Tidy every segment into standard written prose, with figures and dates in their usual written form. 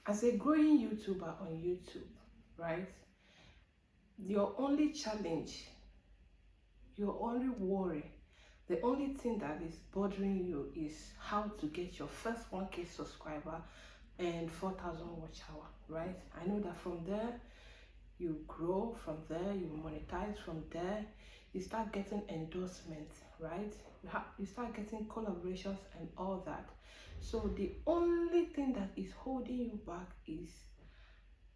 As a growing YouTuber on YouTube, right, your only challenge, your only worry, the only thing that is bothering you is how to get your first 1K subscriber and 4,000 watch hour, right? I know that from there you grow, from there you monetize, from there you start getting endorsements, right? You start getting collaborations and all that. So the only thing that is holding you back is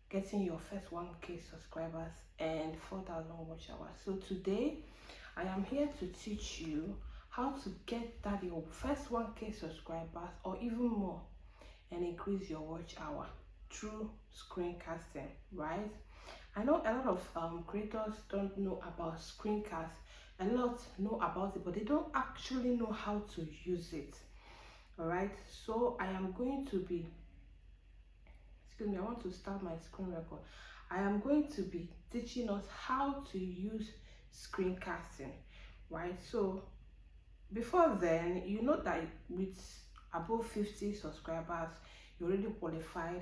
getting your first 1K subscribers and 4,000 watch hours. So today I am here to teach you how to get that your first 1K subscribers or even more and increase your watch hour through screencasting, right? I know a lot of creators don't know about screencast. A lot know about it, but they don't actually know how to use it. All right, so I am going to be, excuse me, I want to start my screen record. I am going to be teaching us how to use screencasting, right? So before then, you know that with above 50 subscribers, you're already qualified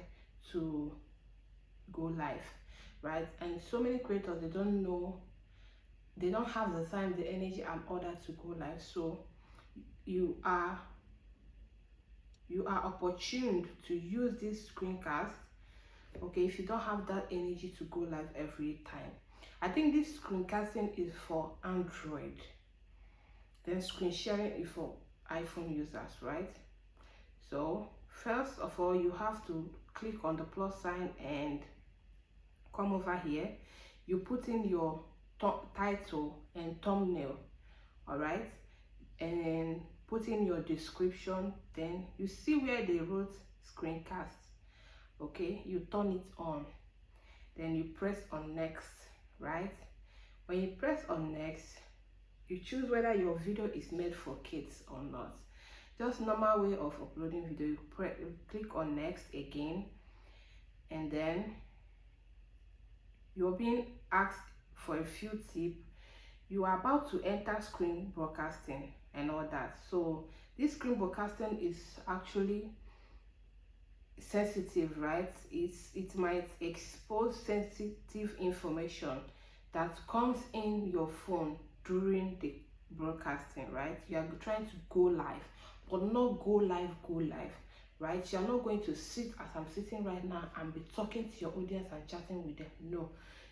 to go live, right? And so many creators, they don't know, they don't have the time, the energy and order to go live. So you are opportuned to use this screencast, okay, if you don't have that energy to go live every time. I think this screencasting is for Android, then screen sharing is for iPhone users, right? So first of all, you have to click on the plus sign and come over here. You put in your title and thumbnail, all right, and put in your description. Then you see where they wrote screencast, okay, you turn it on, then you press on next, right? When you press on next, you choose whether your video is made for kids or not. Just normal way of uploading video. You click on next again, and then you're being asked for a few tips. You are about to enter screen broadcasting and all that. So this screen broadcasting is actually sensitive, right? It might expose sensitive information that comes in your phone during the broadcasting, right? You are trying to go live, but not go live, right? You're not going to sit as I'm sitting right now and be talking to your audience and chatting with them. No,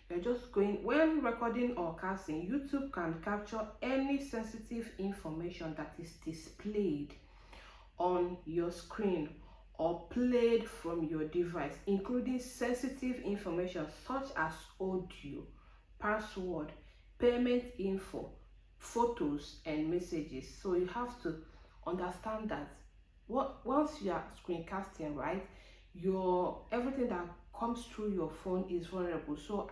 you're just going, when recording or casting, YouTube can capture any sensitive information that is displayed on your screen or played from your device, including sensitive information such as audio, password, payment info, photos and messages. So you have to understand that once you are screencasting, right, your everything that comes through your phone is vulnerable. So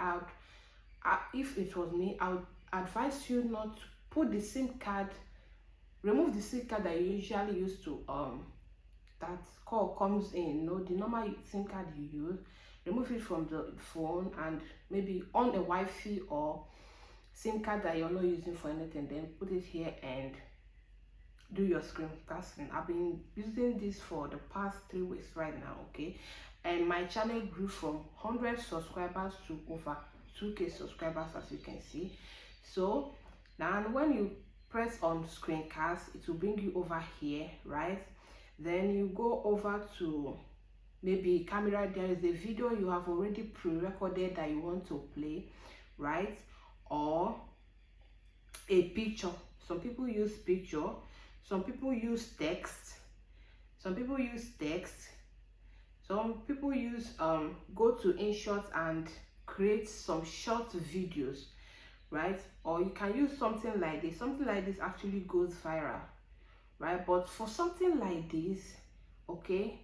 if it was me, I would advise you not to put the SIM card, remove the SIM card that you usually use to that call comes in, the normal SIM card you use, remove it from the phone and maybe on a Wi-Fi or SIM card that you're not using for anything, then put it here and do your screencasting. I've been using this for the past 3 weeks right now, okay, and my channel grew from 100 subscribers to over 2K subscribers, as you can see. So now when you press on screencast, it will bring you over here, right? Then you go over to maybe camera. There is a video you have already pre-recorded that you want to play, right? Or a picture. Some people use picture, some people use text, some people use go to InShot and create some short videos, right? Or you can use something like this. Something like this actually goes viral, right? But for something like this, okay,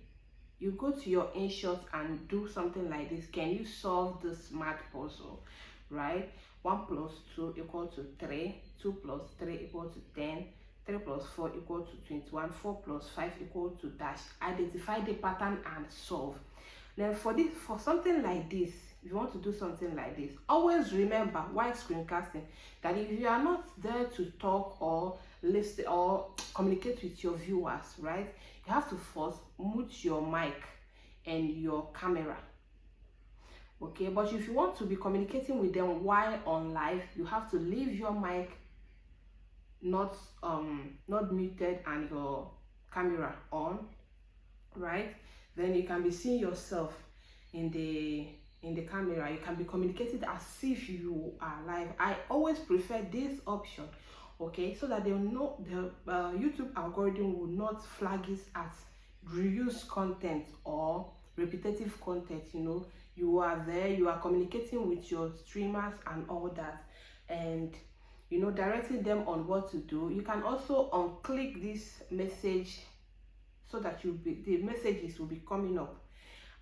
you go to your InShot and do something like this. Can you solve the smart puzzle, right? 1 plus 2 equal to 3, 2 plus 3 equal to 10, 3 plus 4 equal to 21, 4 plus 5 equal to dash. Identify the pattern and solve. Then for something like this, if you want to do something like this, always remember while screencasting that if you are not there to talk or listen or communicate with your viewers, right, you have to first mute your mic and your camera. Okay, but if you want to be communicating with them while on live, you have to leave your mic not muted and your camera on, right? Then you can be seeing yourself in the camera. You can be communicating as if you are live. I always prefer this option, okay, so that they'll know, the YouTube algorithm will not flag it as reused content or repetitive content. You know, you are there, you are communicating with your streamers and all that, and you know, directing them on what to do. You can also unclick this message so that the messages will be coming up,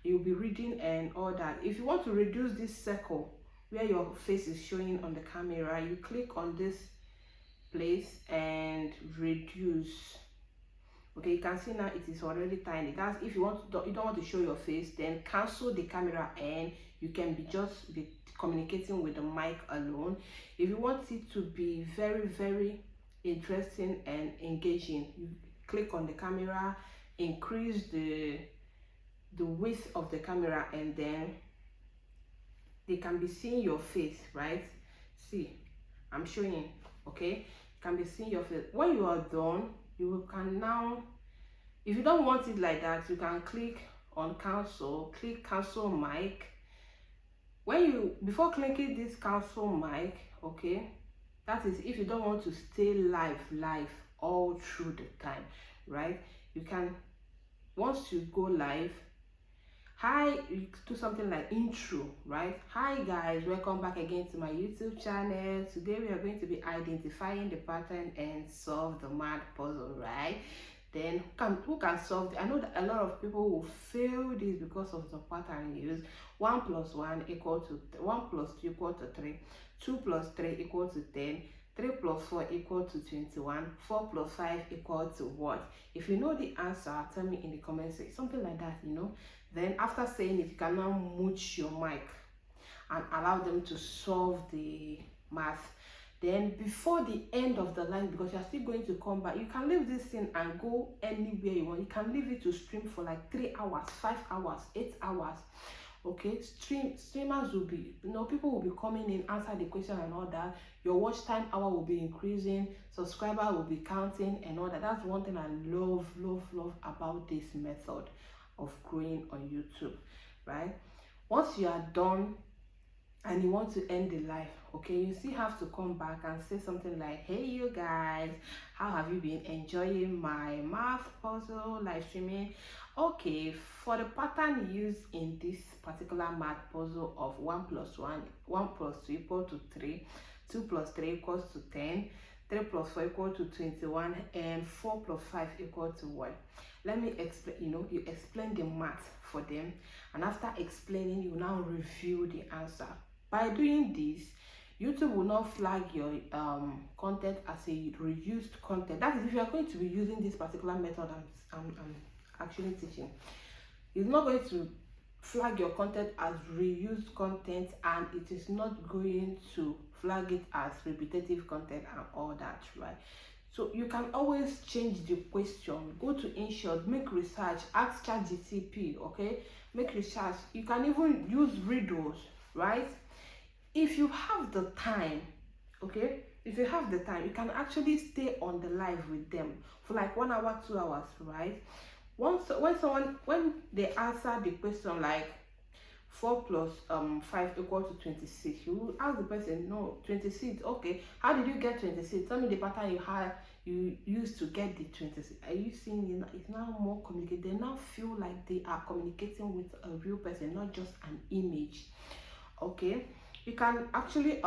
you'll be reading and all that. If you want to reduce this circle where your face is showing on the camera, you click on this place and reduce. Okay, you can see now it is already tiny. That's if you don't want to show your face, then cancel the camera and you can just be communicating with the mic alone. If you want it to be very interesting and engaging, you click on the camera, increase the width of the camera, and then they can be seeing your face, right? See, I'm showing, okay? You can be seeing your face. When you are done, you can now, if you don't want it like that, you can click on cancel, click cancel mic. Before clicking this cancel mic, okay, that is if you don't want to stay live all through the time, right? You can, once you go live, hi, you do something like intro, right? Hi guys, welcome back again to my YouTube channel. Today we are going to be identifying the pattern and solve the math puzzle, right? Then who can solve I know that a lot of people will fail this because of the pattern used. 1 + 1 equal to 1 + 2 equal to 3, 2 + 3 equal to 10, 3 + 4 equal to 21, 4 + 5 equal to what? If you know the answer, tell me in the comment section, something like that, you know. Then after saying it, you can now mute your mic and allow them to solve the math. Then before the end of the line, because you're still going to come back, you can leave this thing and go anywhere you want. You can leave it to stream for like 3 hours, 5 hours, 8 hours. Okay, streamers will be, you know, people will be coming in, answer the question and all that. Your watch time hour will be increasing, subscriber will be counting and all that. That's one thing I love about this method of growing on YouTube, right? Once you are done and you want to end the live, okay, you still have to come back and say something like, hey you guys, how have you been enjoying my math puzzle live streaming? Okay, for the pattern used in this particular math puzzle of 1 + 1, 1 + 2 equal to 3, 2 + 3 equals to 10, 3 + 4 equal to 21, and 4 + 5 equal to 1. Let me explain, you know, you explain the math for them, and after explaining, you now review the answer. By doing this, YouTube will not flag your content as a reused content. That is, if you are going to be using this particular method I'm actually teaching, it's not going to flag your content as reused content, and it is not going to flag it as repetitive content and all that, right? So you can always change the question, go to InShot, make research, ask ChatGPT, okay? Make research. You can even use riddles, right? If you have the time, okay, if you have the time, you can actually stay on the live with them for like 1 hour, 2 hours, right? When they answer the question like 4 + 5 equal to 26, you will ask the person, no, 26, okay, how did you get 26? Tell me the pattern you used to get the 26. Are you seeing it? It's now more communicated. They now feel like they are communicating with a real person, not just an image. Okay, you can actually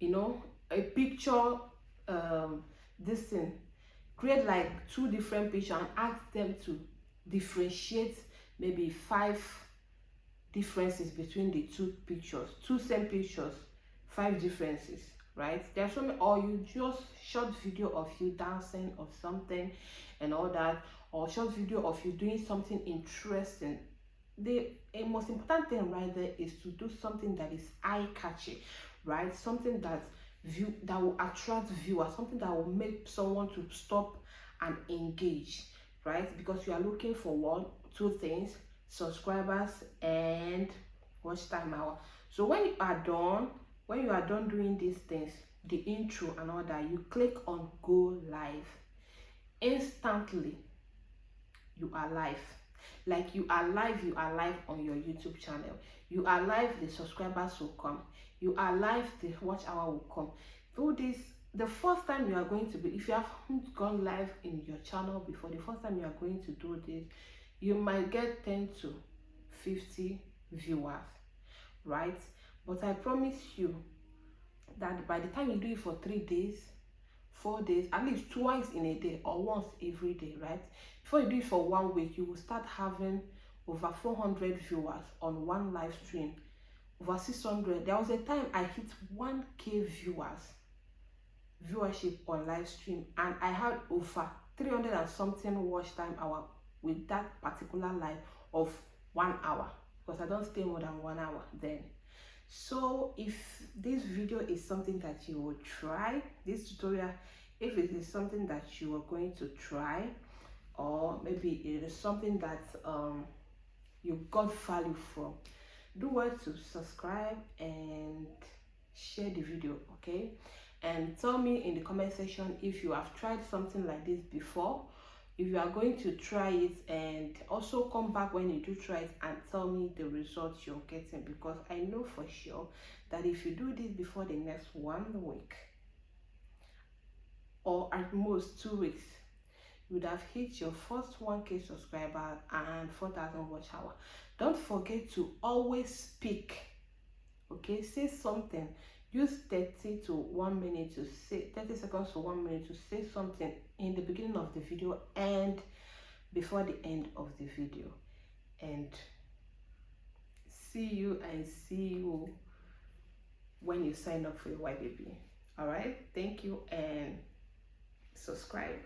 you know, a picture, this thing, create like 2 different pictures and ask them to differentiate maybe 5 differences between the 2 pictures, 2 same pictures, 5 differences, right? There's so many. Or you just short video of you dancing or something and all that, or short video of you doing something interesting. The most important thing right there is to do something that is eye-catchy, right? Something that will attract viewers, something that will make someone to stop and engage, right? Because you are looking for one, two things: subscribers and watch time hour. So when you are done doing these things, the intro and all that, you click on go live. Instantly, you are live. Like you are live, you are live on your YouTube channel. You are live, the subscribers will come. You are live, the watch hour will come. Do this the first time you are going to be, if you haven't gone live in your channel before, the first time you are going to do this, you might get 10 to 50 viewers, right? But I promise you that by the time you do it for 3 days, 4 days, at least twice in a day or once every day, right? Before you do it for 1 week, you will start having over 400 viewers on one live stream, over 600. There was a time I hit 1K viewership on live stream, and I had over 300 and something watch time hour with that particular live of 1 hour, because I don't stay more than 1 hour then. So if this video is something that you will try, this tutorial, if it is something that you are going to try, or maybe it is something that you got value from, do well to subscribe and share the video, okay? And tell me in the comment section if you have tried something like this before, if you are going to try it, and also come back when you do try it and tell me the results you're getting, because I know for sure that if you do this before the next 1 week, or at most 2 weeks, you would have hit your first 1K subscriber and 4,000 watch hour. Don't forget to always speak, okay? Say something. Use 30 to 1 minute to say, 30 seconds to 1 minute to say something in the beginning of the video and before the end of the video. And see you when you sign up for your YBB. All right, thank you, and subscribe.